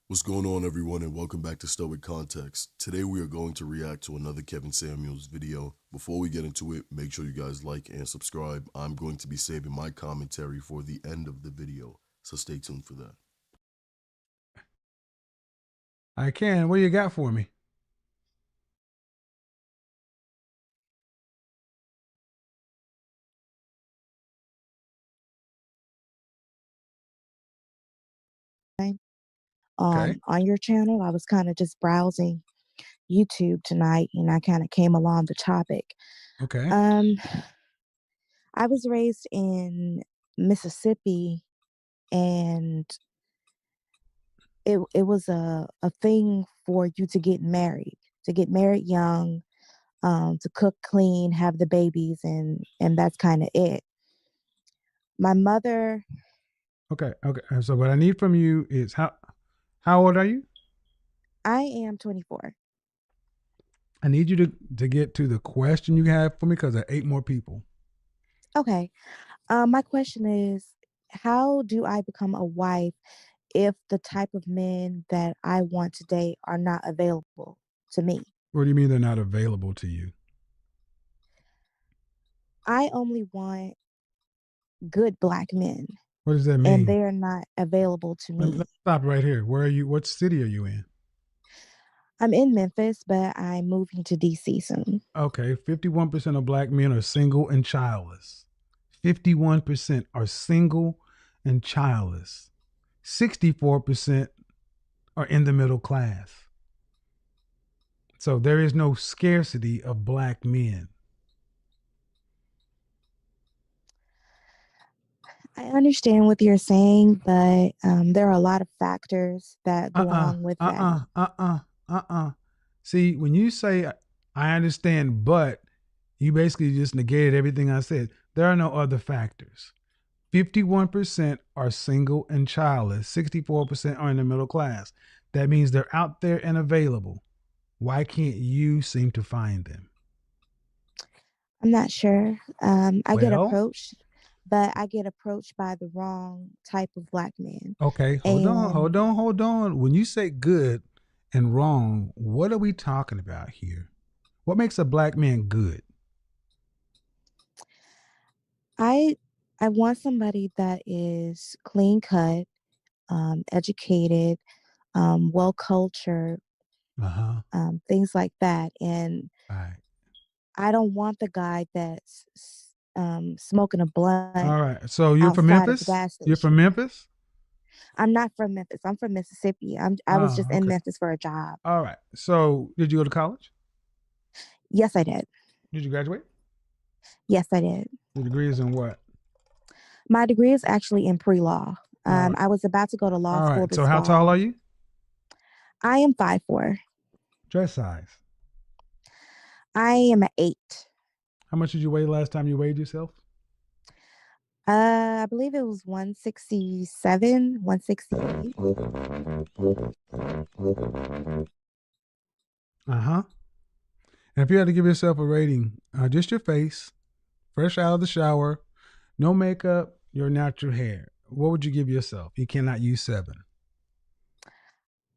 What's going on, everyone, and welcome back to Stoic Context. Today we are going to react to another Kevin Samuels video. Before we get into it, make sure you guys like and subscribe. I'm going to be saving my commentary for the end of the video, so stay tuned for that. I can. What do you got for me? Okay. On your channel. I was kind of just browsing YouTube tonight and I kind of came along the topic. Okay. Um, I was raised in Mississippi and it was a thing for you to get married young, to cook clean, have the babies, and that's kind of it. My mother, Okay. Okay. So what I need from you is how old are you? I am 24. I need you to get to the question you have for me because there are 8 more people. Okay. My question is, how do I become a wife if the type of men that I want to date are not available to me? What do you mean they're not available to you? I only want good black men, What does that and mean? they're not available to Let me me. stop right here. Where are you? What city are you in? I'm in Memphis, but I'm moving to DC soon. Okay. 51% of black men are single and childless. 51% are single and childless. 64% are in the middle class. So there is no scarcity of black men. I understand what you're saying, but there are a lot of factors that go along with that. See, when you say I understand, but you basically just negated everything I said. There are no other factors. 51% are single and childless. 64% are in the middle class. That means they're out there and available. Why can't you seem to find them? I'm not sure. I get Well, approached, but I get approached by the wrong type of black man. okay, And hold on. When you say good and wrong, what are we talking about here? What makes a black man good? I I want somebody that is clean cut, educated, well cultured, Uh-huh. things like that. And All right. I don't want the guy that's smoking a blunt All right. So you're from outside of the Memphis? gas You're from station. Memphis? I'm not from Memphis. I'm from Mississippi. I was Oh, just in okay. Memphis for a job. All right. So did you go to college? Yes, I did. Did you graduate? Yes, I did. Your degree is in what? My degree is actually in pre-law. All right. I was about to go to law All school right. So this how tall fall. are you? I am 5'4". Dress size. I am an 8. How much did you weigh last time you weighed yourself? I believe it was 167, 168. Uh-huh. And if you had to give yourself a rating, just your face, fresh out of the shower, no makeup, your natural hair, what would you give yourself? You cannot use 7.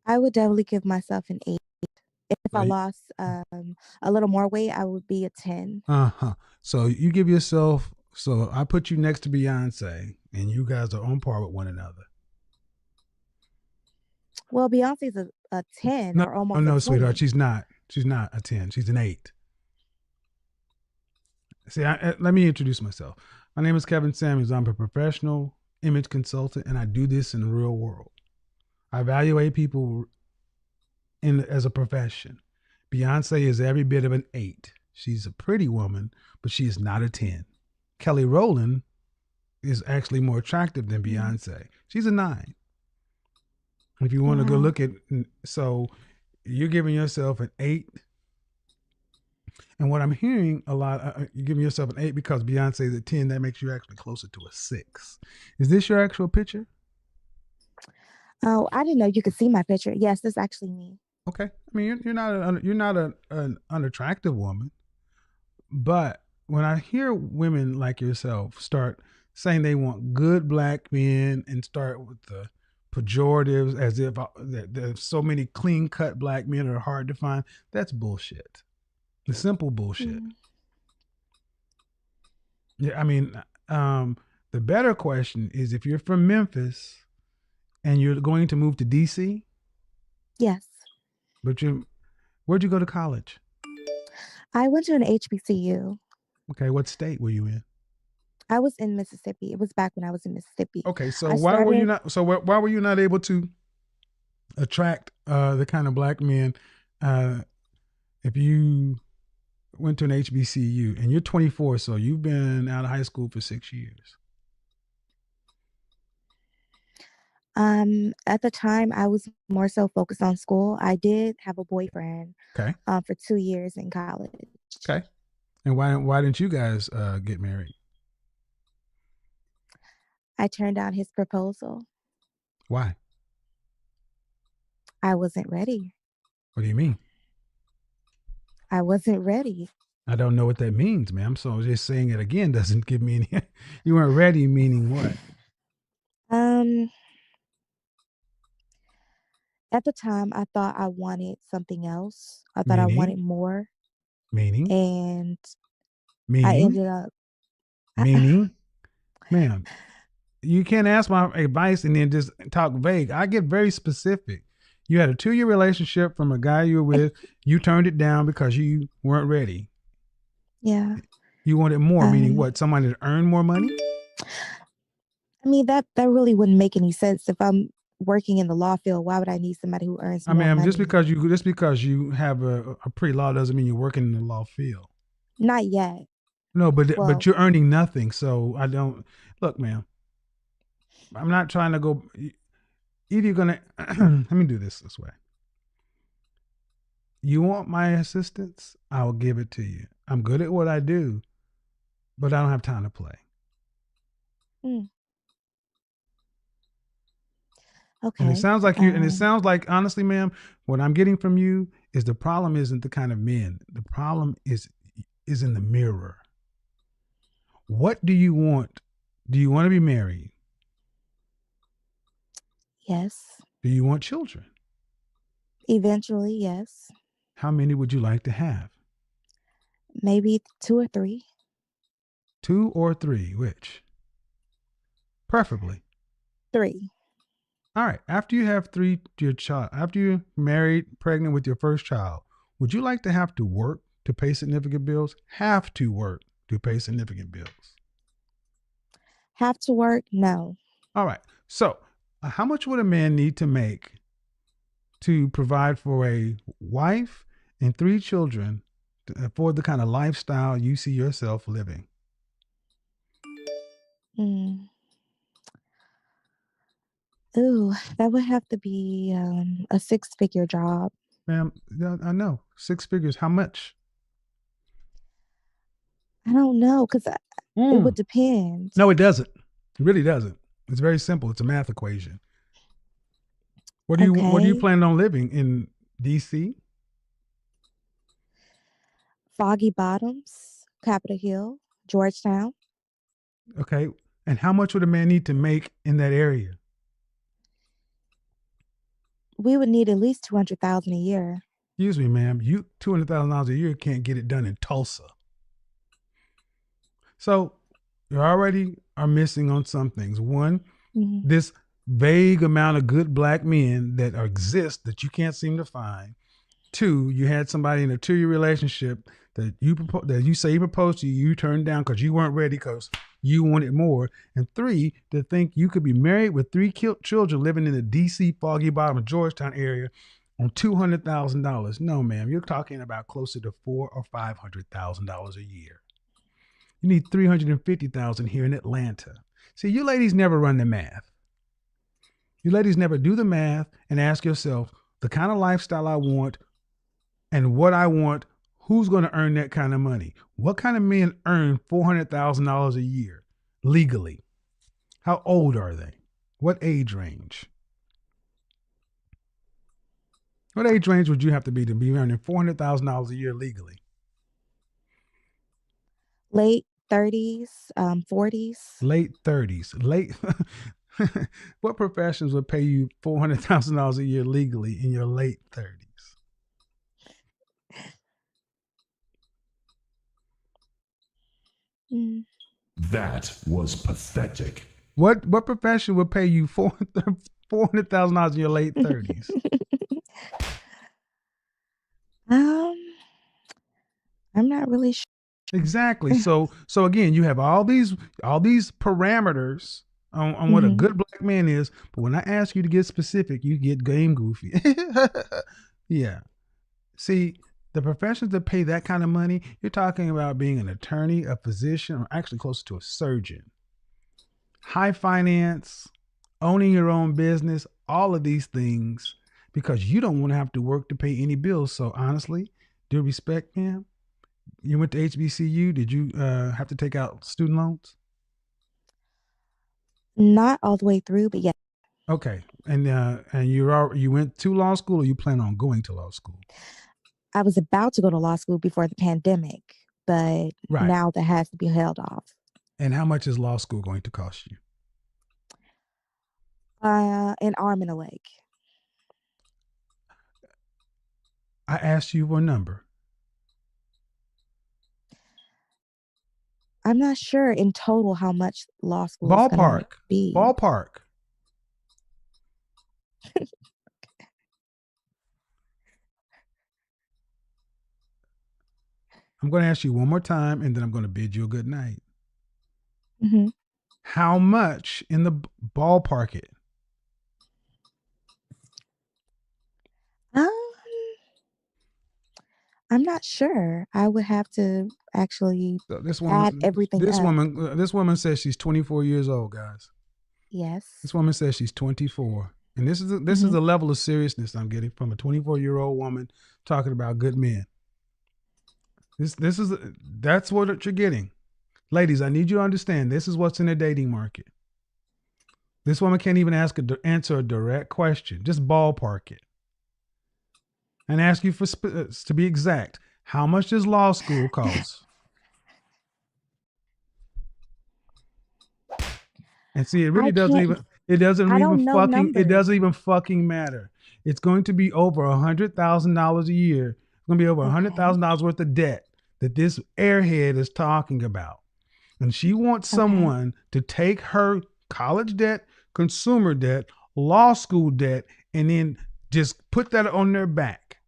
I would definitely give myself an 8. If So I you, lost a little more weight, I would be a 10. uh-huh. So you give yourself, so I put you next to Beyonce, and you guys are on par with one another. Well, Beyonce's a 10 No, or oh, almost a no, sweetheart, 20. she's not. She's not a 10. She's an 8. See, let me introduce myself. My name is Kevin Samuels. I'm a professional image consultant, and I do this in the real world. I evaluate people as a profession. Beyonce is every bit of an 8. She's a pretty woman, but she is not a 10. Kelly Rowland is actually more attractive than Beyonce. She's a 9. If you want to go Wow. look at, so you're giving yourself an 8. And what I'm hearing a lot, you're giving yourself an 8 because Beyonce is a 10. That makes you actually closer to a 6. Is this your actual picture? Oh, I didn't know you could see my picture. Yes, this is actually me. Okay. I mean, you're not an unattractive woman, but when I hear women like yourself start saying they want good black men and start with the pejoratives as if there's so many clean cut black men that are hard to find. That's bullshit. The simple bullshit. Mm. Yeah, I mean, the better question is if you're from Memphis and you're going to move to DC, Yes. but where'd you go to college? I went to an HBCU. Okay, what state were you in? I was in Mississippi. It was back when I was in Mississippi. Okay, so I why were you started, not? So why were you not able to attract the kind of black men if you went to an HBCU and you're 24, so you've been out of high school for 6 years? at the time, I was more so focused on school. I did have a boyfriend Okay, for 2 years in college. okay. And why didn't you guys get married? I turned down his proposal. Why? I wasn't ready. What do you mean? I wasn't ready. I don't know what that means, ma'am. So just saying it again doesn't give me any. You weren't ready, meaning what? Um, at the time, I thought I wanted something else. I thought I Meaning, wanted more, meaning, and I meaning, ended up. I, meaning, ma'am. You can't ask my advice and then just talk vague. I get very specific. You had a 2-year relationship from a guy you were with. You turned it down because you weren't ready. yeah. You wanted more, meaning Um, what? Somebody to earn more money? I mean that really wouldn't make any sense if I'm working in the law field. Why would I need somebody who earns I more mean, money? just because you have a pre-law doesn't mean you're working in the law field. Not yet. No, but Well, you're earning nothing. So I don't look, ma'am. I'm not trying to go. Either you're gonna let me do this way. You want my assistance? I'll give it to you. I'm good at what I do, but I don't have time to play. mm, And it okay. sounds like honestly, ma'am, what I'm getting from you is the problem isn't the kind of men. The problem is in the mirror. What do you want? Do you want to be married? Yes. Do you want children? Eventually, yes. How many would you like to have? Maybe 2 or 3. 2 or 3, which? Preferably. 3. All right. After you have after you're married, pregnant with your first child, would you like to have to work to pay significant bills? Have to work to pay significant bills. Have to work? No. All right. So, how much would a man need to make to provide for a wife and 3 children to afford the kind of lifestyle you see yourself living? Mm. Ooh, that would have to be a 6-figure job. Ma'am, I know. 6 figures. How much? I don't know because it would Mm. depend. No, it doesn't. It really doesn't. It's very simple. It's a math equation. What do you Okay. plan on living in DC? Foggy Bottoms, Capitol Hill, Georgetown. Okay. And how much would a man need to make in that area? We would need at least 200,000 a year. Excuse me, ma'am. You $200,000 a year can't get it done in Tulsa. So you already are missing on some things. One, Mhm. this vague amount of good black men that exist that you can't seem to find. 2, you had somebody in a 2-year relationship that you say you proposed to you turned down because you weren't ready because you wanted more. And 3, to think you could be married with 3 children living in the DC Foggy Bottom Georgetown area on $200,000. No, ma'am, you're talking about closer to $400,000 or $500,000 a year. You need $350,000 here in Atlanta. See, you ladies never run the math. You ladies never do the math and ask yourself the kind of lifestyle I want and what I want, who's going to earn that kind of money? What kind of men earn $400,000 a year legally? How old are they? What age range? What age range would you have to be earning $400,000 a year legally? Late 30s, 40s. Late 30s. Late. What professions would pay you $400,000 a year legally in your late 30s? Mm. That was pathetic. What profession would pay you $400,000 in your late 30s? I'm not really sure. Exactly. So again, you have all these parameters on what a good black man is, but when I ask you to get specific, you get game goofy. Yeah. See, the professions that pay that kind of money, you're talking about being an attorney, a physician, or actually closer to a surgeon. High finance, owning your own business, all of these things, because you don't want to have to work to pay any bills. So honestly, due respect, man, you went to HBCU. Did you have to take out student loans? Not all the way through, but yeah, Okay, and you went to law school, or you plan on going to law school? I was about to go to law school before the pandemic, but Right. now that has to be held off. And how much is law school going to cost you? An arm and a leg. I asked you for a number. I'm not sure in total how much law school is going to Ballpark. be. Ballpark. I'm going to ask you one more time, and then I'm going to bid you a good night. Mm-hmm. How much in the ballpark it? I'm not sure. I would have to actually So this add woman, everything up. this woman says she's 24 years old, guys. Yes. This woman says she's 24, and this is Mm-hmm. the level of seriousness I'm getting from a 24-year-old woman talking about good men. That's what you're getting, ladies. I need you to understand. This is what's in the dating market. This woman can't even answer a direct question. Just ballpark it, and ask you to be exact. How much does law school cost? And see, it really doesn't even it doesn't even fucking matter. It's going to be over $100,000 a year. It's going to be over $100,000 worth of debt that this airhead is talking about. And she wants someone to take her college debt, consumer debt, law school debt, and then just put that on their back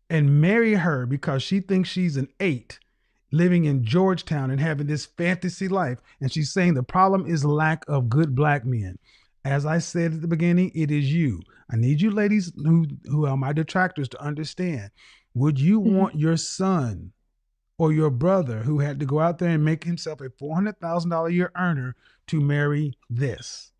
and marry her because she thinks she's an 8 living in Georgetown and having this fantasy life. And she's saying the problem is lack of good black men. As I said at the beginning, it is you. I need you ladies who are my detractors to understand. Would you want your son or your brother who had to go out there and make himself a $400,000 a year earner to marry this?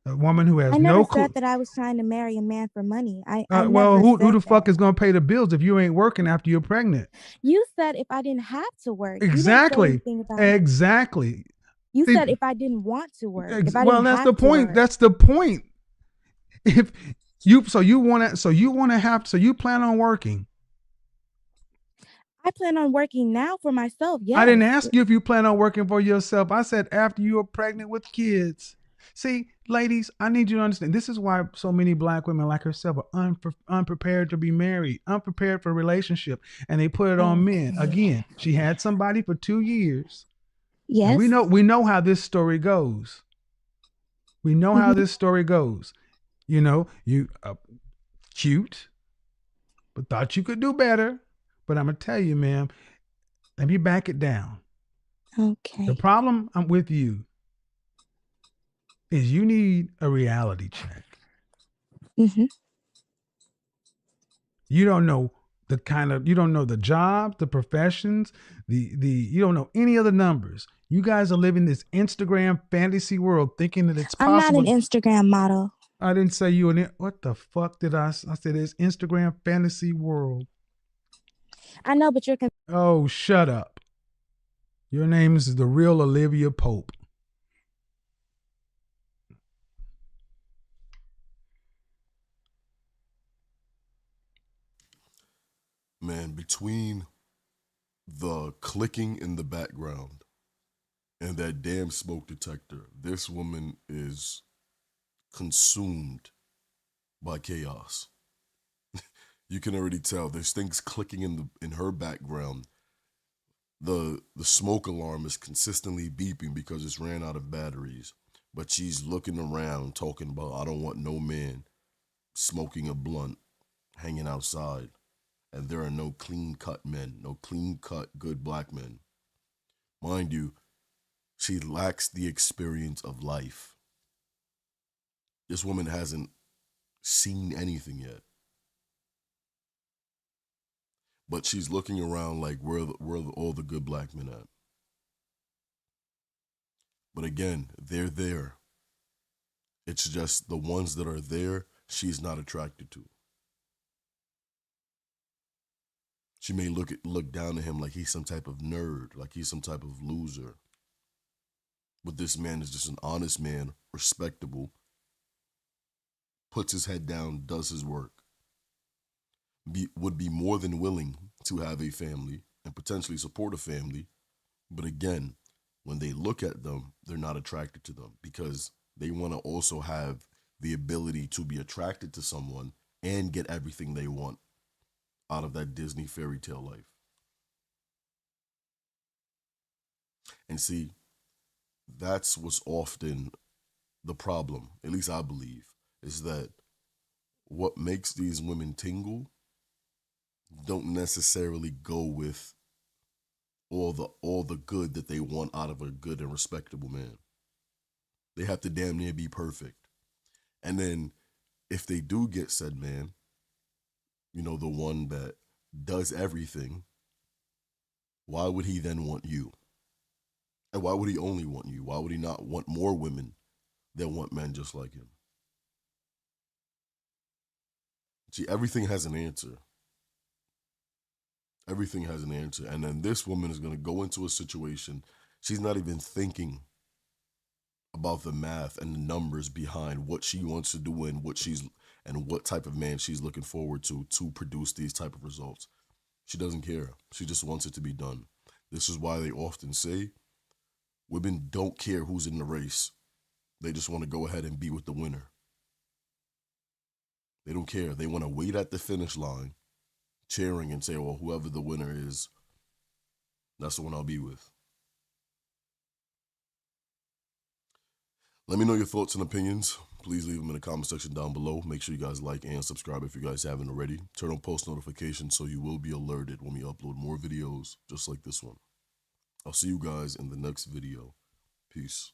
A woman who has I never no said clue. that I was trying to marry a man for money. I Well, never who said the fuck that. is going to pay the bills if you ain't working after you're pregnant? You said if I didn't have to work. Exactly. You didn't say anything about Exactly. You See, said if I didn't want to work, if I well, didn't that's have the to point. work. That's the point. If you you plan on working. I plan on working now for myself. Yes. I didn't ask you if you plan on working for yourself. I said after you are pregnant with kids. See, ladies, I need you to understand. This is why so many black women like herself are unprepared to be married, unprepared for a relationship, and they put it on men. Again, she had somebody for 2 years. Yes. And we know how this story goes. We know how this story goes. You know, you cute, but thought you could do better. But I'm gonna tell you, ma'am, let me back it down. Okay. The problem I'm with you is you need a reality check. You don't know you don't know the jobs, the professions, you don't know any other numbers. You guys are living this Instagram fantasy world thinking that it's possible. I'm not an Instagram model. I didn't say you in it. What the fuck did I said it's Instagram fantasy world. I know, but you're Oh, shut up. Your name is the real Olivia Pope. Man, between the clicking in the background and that damn smoke detector, this woman is consumed by chaos. You can already tell there's things clicking in her background. The smoke alarm is consistently beeping because it's ran out of batteries. But she's looking around talking about, I don't want no man smoking a blunt, hanging outside. And there are no clean-cut men, no clean-cut good black men. Mind you, she lacks the experience of life. This woman hasn't seen anything yet. But she's looking around like, where are all the good black men at? But again, they're there. It's just the ones that are there, she's not attracted to. She may look down at him like he's some type of nerd, like he's some type of loser. But this man is just an honest man, respectable, puts his head down, does his work, would be more than willing to have a family and potentially support a family. But again, when they look at them, they're not attracted to them because they want to also have the ability to be attracted to someone and get everything they want out of that Disney fairy tale life. And see, that's what's often the problem, at least I believe, is that what makes these women tingle don't necessarily go with all the good that they want out of a good and respectable man. They have to damn near be perfect. And then if they do get said man, you know, the one that does everything, why would he then want you? And why would he only want you? Why would he not want more women that want men just like him? See, everything has an answer. Everything has an answer. And then this woman is going to go into a situation. She's not even thinking about the math and the numbers behind what she wants to do and what type of man she's looking forward to produce these type of results. She doesn't care. She just wants it to be done. This is why they often say women don't care who's in the race. They just want to go ahead and be with the winner. They don't care. They want to wait at the finish line, cheering and say, well, whoever the winner is, that's the one I'll be with. Let me know your thoughts and opinions. Please leave them in the comment section down below. Make sure you guys like and subscribe if you guys haven't already. Turn on post notifications so you will be alerted when we upload more videos just like this one. I'll see you guys in the next video. Peace.